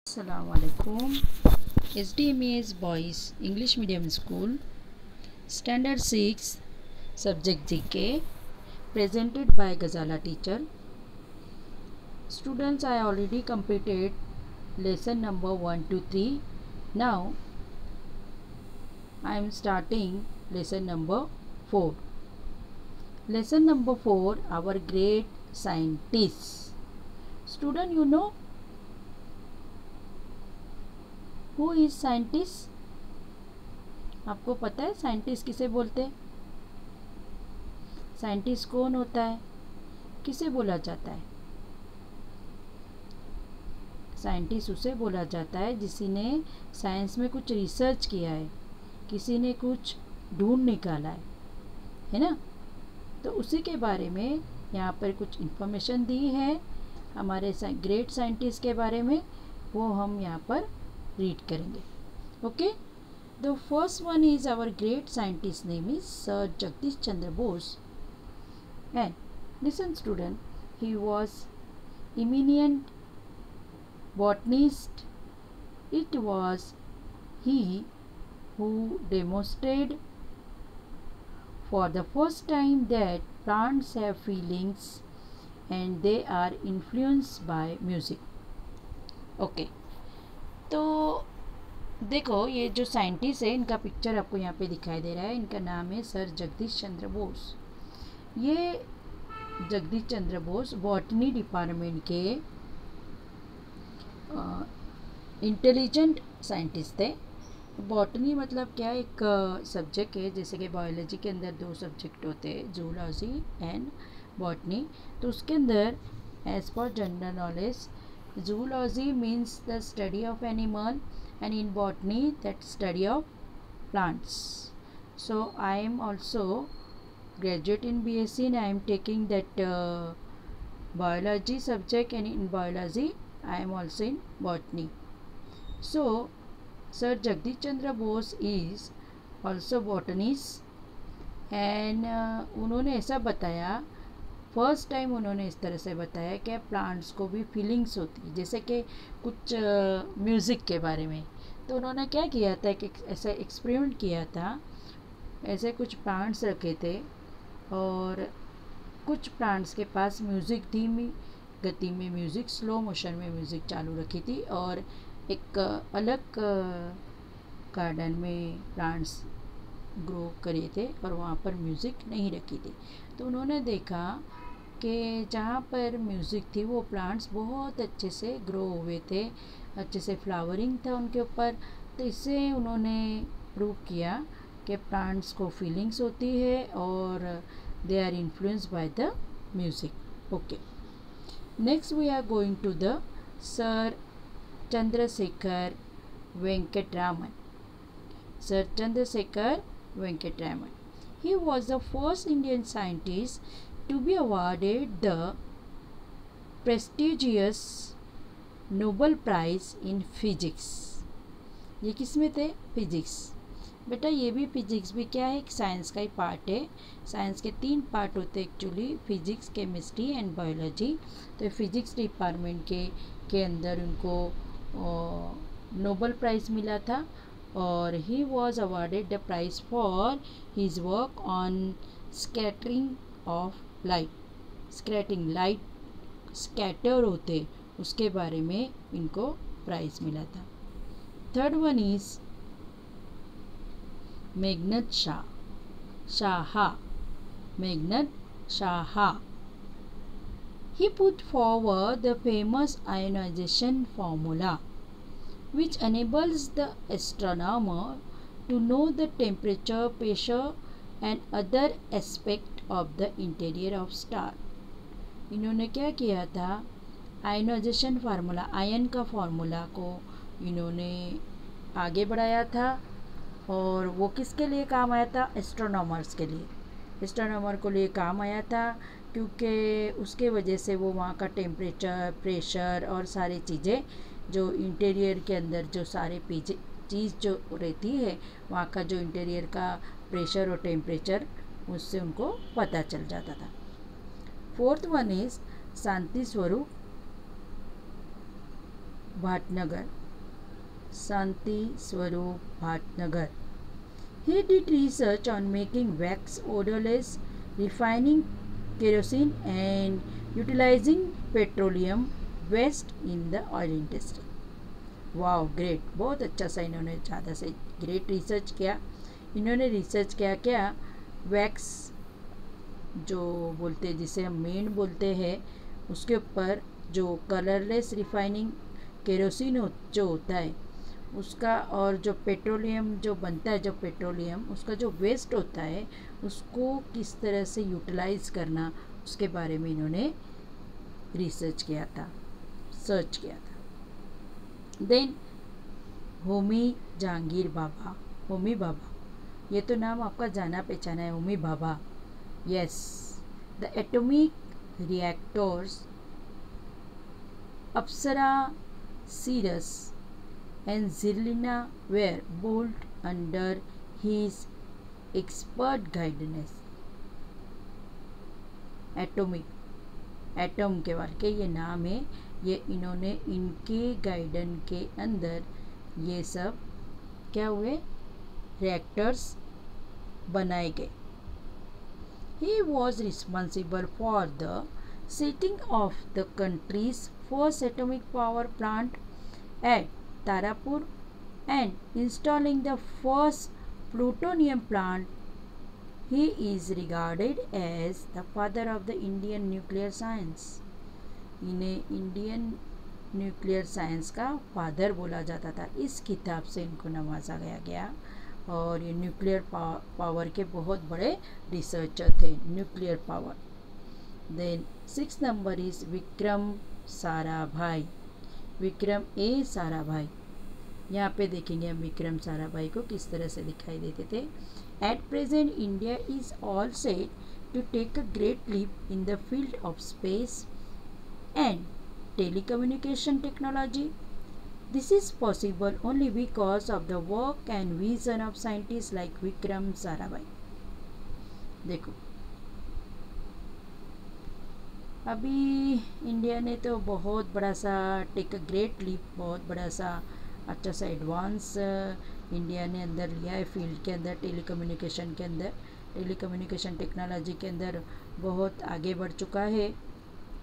Assalamualaikum. SDMA's Boys English Medium School, Standard 6, Subject GK, presented by Ghazala teacher. Students, I already completed lesson number 1 to 3. Now, I am starting lesson number 4. Lesson number 4, our great scientists. Student, you know who is scientist? आपको पता है scientist किसे बोलते हैं? Scientist कौन होता है? किसे बोला जाता है? साइंटिस्ट उसे बोला जाता है जिसने साइंस में कुछ रिसर्च किया है, किसी ने कुछ ढूंढ निकाला है ना? तो उसी के बारे में यहाँ पर कुछ इन्फॉर्मेशन दी है हमारे ग्रेट साइंटिस्ट के बारे में, वो हम यहाँ पर रीड करेंगे. Okay, the first one is our great scientist name is sir Jagdish Chandra Bose. And listen student, he was eminent botanist. It was he who demonstrated for the first time that plants have feelings and they are influenced by music. Okay, तो देखो ये जो scientist है इनका picture आपको यहाँ पे दिखाई दे रहा है. इनका नाम है सर जगदीश चंद्र बोस. ये जगदीश चंद्र बोस बॉटनी डिपार्टमेंट के इंटेलिजेंट साइंटिस्ट थे. बॉटनी मतलब क्या, एक सब्जेक्ट है, जैसे कि बायोलॉजी के अंदर दो सब्जेक्ट होते हैं, जूलॉजी एंड बॉटनी. तो उसके अंदर एज पर general knowledge, zoology means the study of animal and in botany that study of plants. So I am also graduate in BSc and I am taking that biology subject, and in biology I am also in botany. So, Sir Jagdish Chandra Bose is also botanist, and उन्होंने ऐसा बताया, first time उन्होंने इस तरह से बताया कि plants को भी फीलिंग्स होती है, जैसे कि कुछ म्यूज़िक के बारे में. तो उन्होंने क्या किया था कि ऐसा एक्सपेरिमेंट किया था. ऐसे कुछ प्लांट्स रखे थे और कुछ प्लांट्स के पास म्यूज़िक धीमी गति में म्यूज़िक, स्लो मोशन में म्यूज़िक चालू रखी थी, और एक अलग गार्डन में प्लांट्स ग्रो करे थे और वहाँ पर म्यूज़िक नहीं रखी थी. तो उन्होंने देखा कि जहाँ पर म्यूज़िक थी वो प्लांट्स बहुत अच्छे से ग्रो हुए थे, अच्छे से फ्लावरिंग था उनके ऊपर. तो इससे उन्होंने प्रूव किया कि प्लांट्स को फीलिंग्स होती है और they are influenced by the music. Okay, next we are going to the Sir Chandrasekhar Venkatraman. Sir Chandrasekhar Venkatraman. He was the first Indian scientist to be awarded the prestigious Nobel Prize in Physics. ये किस में थे? Physics. बेटा ये भी physics भी क्या है, एक साइंस का ही पार्ट है. साइंस के 3 पार्ट होते हैं actually, physics, chemistry and biology. तो फिजिक्स डिपार्टमेंट के अंदर उनको नोबेल प्राइज़ मिला था, और he was awarded the prize for his work on scattering of light. Scattering light scatter होते उसके बारे में इनको प्राइज़ मिला था. Third one is Meghnad Shaha. Meghnad Shaha. He put forward the famous ionization formula, which enables the astronomer to know the temperature, pressure, and other aspect of the interior of star. इन्होंने क्या किया था, ionization formula, ion का formula को इन्होंने आगे बढ़ाया था, और वो किसके लिए काम आया था? एस्ट्रोनॉमर्स के लिए. एस्ट्रोनॉमर को लिए काम आया था क्योंकि उसके वजह से वो वहाँ का टेम्परेचर, प्रेशर और सारी चीज़ें जो इंटीरियर के अंदर जो सारे चीज़ जो रहती है, वहाँ का जो इंटीरियर का प्रेशर और टेम्परेचर, उससे उनको पता चल जाता था. Fourth one is Shanti Swarup Bhatnagar. Santi Swarup Bhatnagar. He did research on making wax odorless, refining kerosene and utilizing petroleum waste in the oil industry. वाह ग्रेट, बहुत अच्छा सा इन्होंने ज़्यादा से ग्रेट रिसर्च किया. इन्होंने रिसर्च किया क्या, वैक्स जो बोलते हैं जिसे हम मेन बोलते हैं उसके ऊपर जो कलरलेस रिफाइनिंग केरोसिन जो होता है उसका, और जो पेट्रोलियम जो बनता है, जो पेट्रोलियम उसका जो वेस्ट होता है उसको किस तरह से यूटिलाइज करना, उसके बारे में इन्होंने रिसर्च किया था, सर्च किया था. देन होमी जहांगीर बाबा. होमी बाबा, ये तो नाम आपका जाना पहचाना है, Homi Bhabha. Yes, the atomic reactors Apsara CIRUS and Zirlina were built under his expert guidance. Atom के वाल के ये नाम है, ये इन्होंने इनके गाइडेंस के अंदर ये सब क्या हुए, रिएक्टर्स बनाए गए. He was responsible for the setting of the country's first atomic power plant at Tarapur and installing the first plutonium plant. He is regarded as the father of the Indian nuclear science. इन्हें Indian nuclear science का father बोला जाता था. इस किताब से इनको नवाजा गया और ये न्यूक्लियर पावर के बहुत बड़े रिसर्चर थे, nuclear power. Then 6 number is Vikram Sarabhai. Vikram A Sarabhai. यहाँ पे देखेंगे हम विक्रम साराभाई को किस तरह से दिखाई देते थे. At present India is all set to take a great leap in the field of space and telecommunication technology. This is possible only because of the work and vision of scientist like Vikram Sarabhai. देखो अभी India ने तो बहुत बड़ा सा take a great leap, बहुत बड़ा सा अच्छा सा एडवांस इंडिया ने अंदर लिया है फील्ड के अंदर, टेलीकम्युनिकेशन के अंदर, टेलीकम्युनिकेशन टेक्नोलॉजी के अंदर बहुत आगे बढ़ चुका है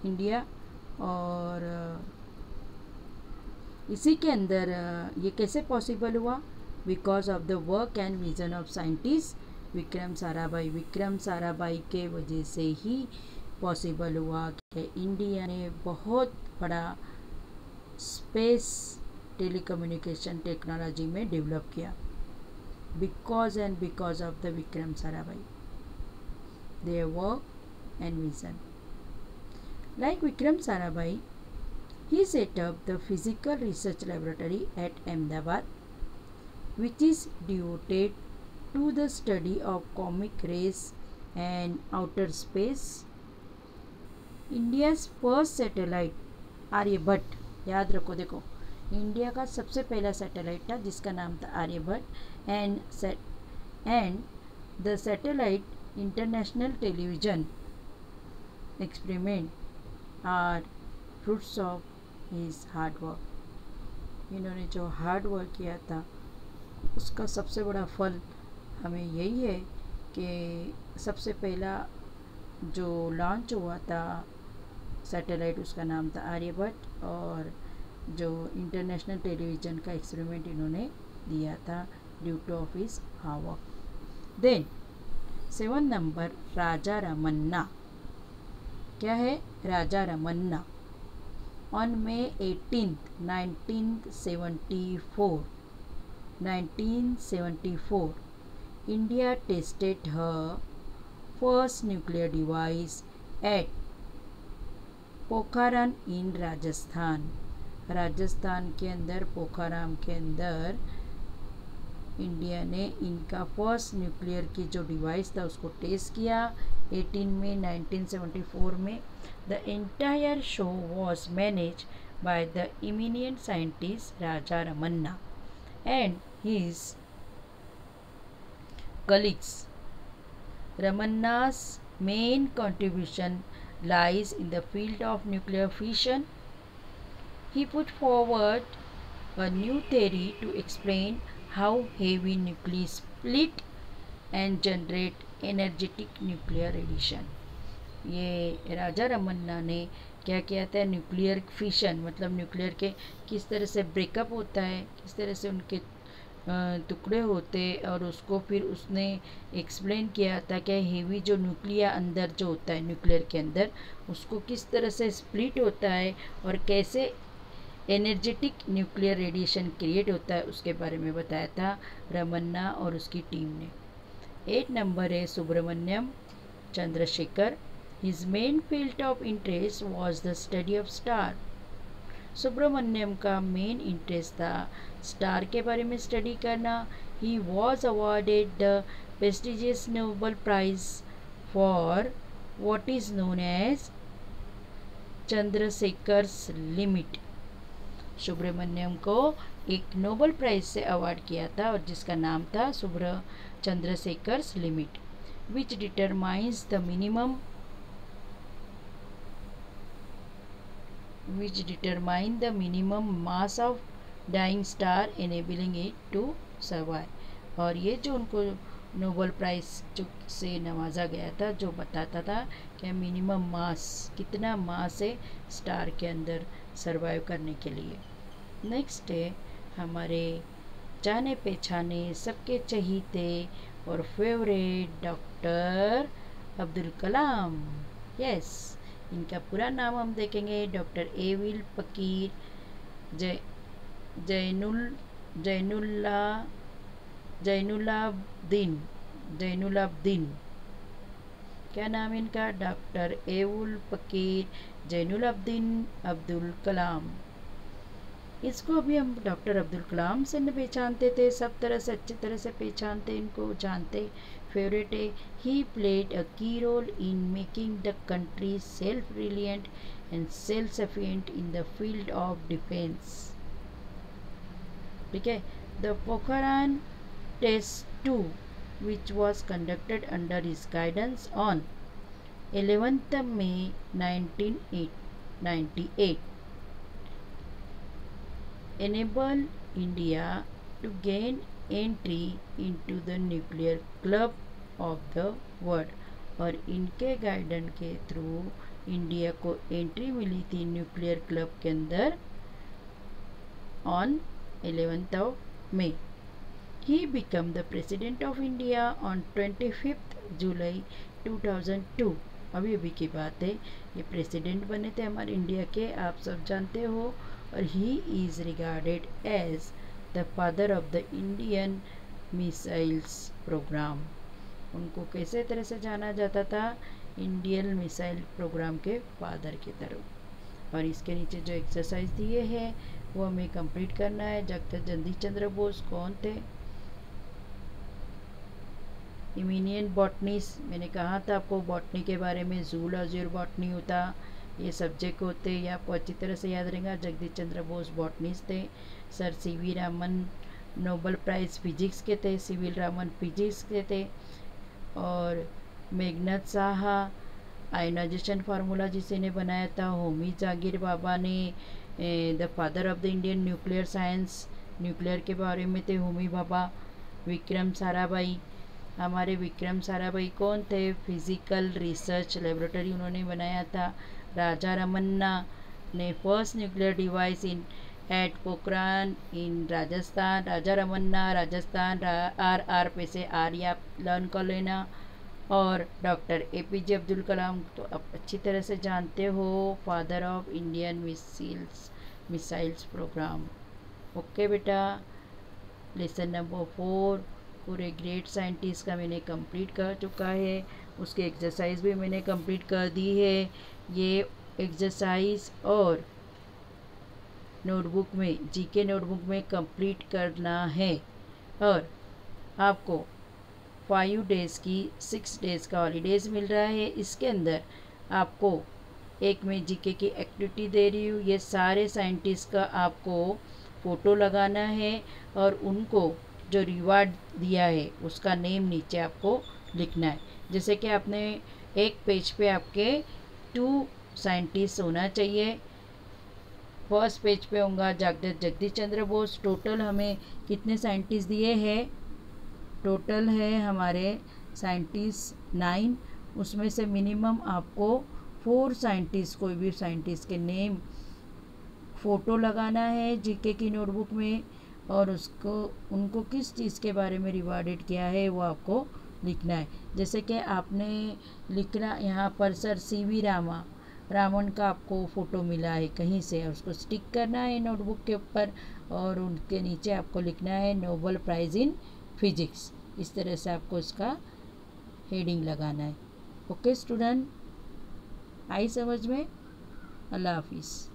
इंडिया. और इसी के अंदर ये कैसे पॉसिबल हुआ, because of the work and vision of scientist Vikram Sarabhai. Vikram Sarabhai के वजह से ही पॉसिबल हुआ कि इंडिया ने बहुत बड़ा स्पेस टेलीकम्युनिकेशन टेक्नोलॉजी में डेवलप किया. Because of the Vikram Sarabhai, their work and vision. Like Vikram Sarabhai, he set up the physical research laboratory at Ahmedabad, which is devoted to the study of cosmic rays and outer space. India's first satellite Aryabhata, याद रखो, देखो India का सबसे पहला satellite था जिसका नाम था Aryabhata. And the satellite international television experiment are fruits of his hard work. इन्होंने जो हार्ड वर्क किया था उसका सबसे बड़ा फल हमें यही है कि सबसे पहला जो लॉन्च हुआ था सैटेलाइट उसका नाम था आर्यभट्ट, और जो इंटरनेशनल टेलीविज़न का एक्सपेरिमेंट इन्होंने दिया था due to of his hard work. Then 7 number Raja Ramanna. क्या है, Raja Ramanna. On May 18th, 1974, India tested her first nuclear device at Pokhran in Rajasthan. Rajasthan के अंदर पोखराम के अंदर इंडिया ने इनका फर्स्ट न्यूक्लियर की जो डिवाइस था उसको टेस्ट किया 18 मई 1974 में. The entire show was manage by the eminent scientist Raja Ramanna and his colleagues. Ramanna's main contribution lies in the field of nuclear fission, He put forward a new theory to explain how heavy nuclei split and generate energetic nuclear radiation. ये राजा रमन्ना ने क्या किया था, nuclear fission मतलब nuclear के किस तरह से ब्रेकअप होता है, किस तरह से उनके टुकड़े होते, और उसको फिर उसने एक्सप्लेन किया था कि हेवी जो न्यूक्लिया अंदर जो होता है न्यूक्लियर के अंदर उसको किस तरह से स्प्लिट होता है और कैसे एनर्जेटिक न्यूक्लियर रेडिएशन क्रिएट होता है, उसके बारे में बताया था रमन्ना और उसकी टीम ने। 8 नंबर है Subrahmanyan Chandrasekhar. His main field of interest was the study of star. Subrahmanyan का मेन इंटरेस्ट था स्टार के बारे में स्टडी करना। He was awarded the prestigious Nobel prize for what is known as Chandrasekhar's limit. Subrahmanyan को एक नोबेल प्राइज से अवार्ड किया था और जिसका नाम था Chandrasekhar's limit, which determines the minimum which determine the minimum mass of dying star enabling it to survive। और ये जो उनको नोबेल प्राइज जो से नवाजा गया था जो बताता था कि मिनिमम मास कितना मास है स्टार के अंदर सरवाइव करने के लिए। नेक्स्ट है हमारे जाने पहचाने सबके चहीते और favourite doctor Abdul Kalam. Yes, इनका पूरा नाम हम देखेंगे, डॉक्टर एविल फकीर जैनुलाब्दीन। क्या नाम है इनका? डॉक्टर एवुल फकीर जैनुलाब्दीन अब्दुल कलाम। इसको अभी हम डॉक्टर अब्दुल कलाम से पहचानते थे, सब तरह से अच्छी तरह से पहचानते, इनको जानते। फेवरेट है, ही played a key role in making the country self reliant and self sufficient in the field of defence. ठीक है, the Pokhran test 2 which was conducted under his guidance on 11th May 1998 enable India to gain entry into the nuclear club of the world। और इनके guidance के through India को entry मिली थी nuclear club के अंदर on 11th of May। He became the President of India on 25th July 2002। अभी की बात है, ये प्रेसिडेंट बने थे हमारे इंडिया के, आप सब जानते हो। और he is regarded as the father of the Indian missiles program. उनको कैसे तरह से जाना जाता था? इंडियन मिसाइल प्रोग्राम के फादर की तरफ। और इसके नीचे जो एक्सरसाइज दिए हैं वो हमें कंप्लीट करना है। डॉक्टर जगदीश चंद्र बोस कौन थे? इमिनियन बॉटनिस्ट, मैंने कहा था आपको बॉटनी के बारे में, जूलॉजी और बॉटनी होता, ये सब्जेक्ट होते, ये आपको अच्छी तरह से याद रहेगा। जगदीश चंद्र बोस बॉटनिस्ट थे। Sir CV Raman Nobel prize physics के थे, सीवी रामन फिजिक्स के थे। और मेघनाथ साहा आयोनाइजेशन फार्मूला जिसे ने बनाया था। होमी जागीर बाबा ने the father of the Indian nuclear science, nuclear के बारे में थे होमी बाबा। विक्रम साराभाई, हमारे विक्रम साराभाई कौन थे? फिज़िकल रिसर्च लेबोरेटरी उन्होंने बनाया था। राजा रमन्ना ने first nuclear device in at Pokhran in Rajasthan. Raja Ramanna Rajasthan, आर पे से आर या लर्न कर लेना। और डॉक्टर APJ अब्दुल कलाम तो आप अच्छी तरह से जानते हो, father of Indian missiles program. Okay बेटा, लेसन नंबर 4 पूरे ग्रेट साइंटिस्ट का मैंने कंप्लीट कर चुका है, उसके एक्सरसाइज भी मैंने कंप्लीट कर दी है। ये एक्सरसाइज और नोटबुक में, जीके नोटबुक में कंप्लीट करना है। और आपको 5 डेज़ की 6 डेज़ का हॉलीडेज़ मिल रहा है। इसके अंदर आपको एक मैं जीके की एक्टिविटी दे रही हूँ। ये सारे साइंटिस्ट का आपको फ़ोटो लगाना है और उनको जो रिवार्ड दिया है उसका नेम नीचे आपको लिखना है। जैसे कि आपने एक पेज पे आपके 2 साइंटिस्ट होना चाहिए, फर्स्ट पेज पे होगा डॉक्टर जगदीश चंद्र बोस। टोटल हमें कितने साइंटिस्ट दिए हैं? टोटल है हमारे साइंटिस्ट 9। उसमें से मिनिमम आपको 4 साइंटिस्ट, कोई भी साइंटिस्ट के नेम फ़ोटो लगाना है जीके की नोटबुक में, और उसको उनको किस चीज़ के बारे में रिवार्डेड किया है वो आपको लिखना है। जैसे कि आपने लिखना यहाँ पर सर सीवी रामन का आपको फ़ोटो मिला है कहीं से, उसको स्टिक करना है नोटबुक के ऊपर, और उनके नीचे आपको लिखना है नोबेल प्राइज़ इन फिजिक्स। इस तरह से आपको इसका हेडिंग लगाना है। ओके स्टूडेंट, आई समझ में? अल्लाह हाफिज़।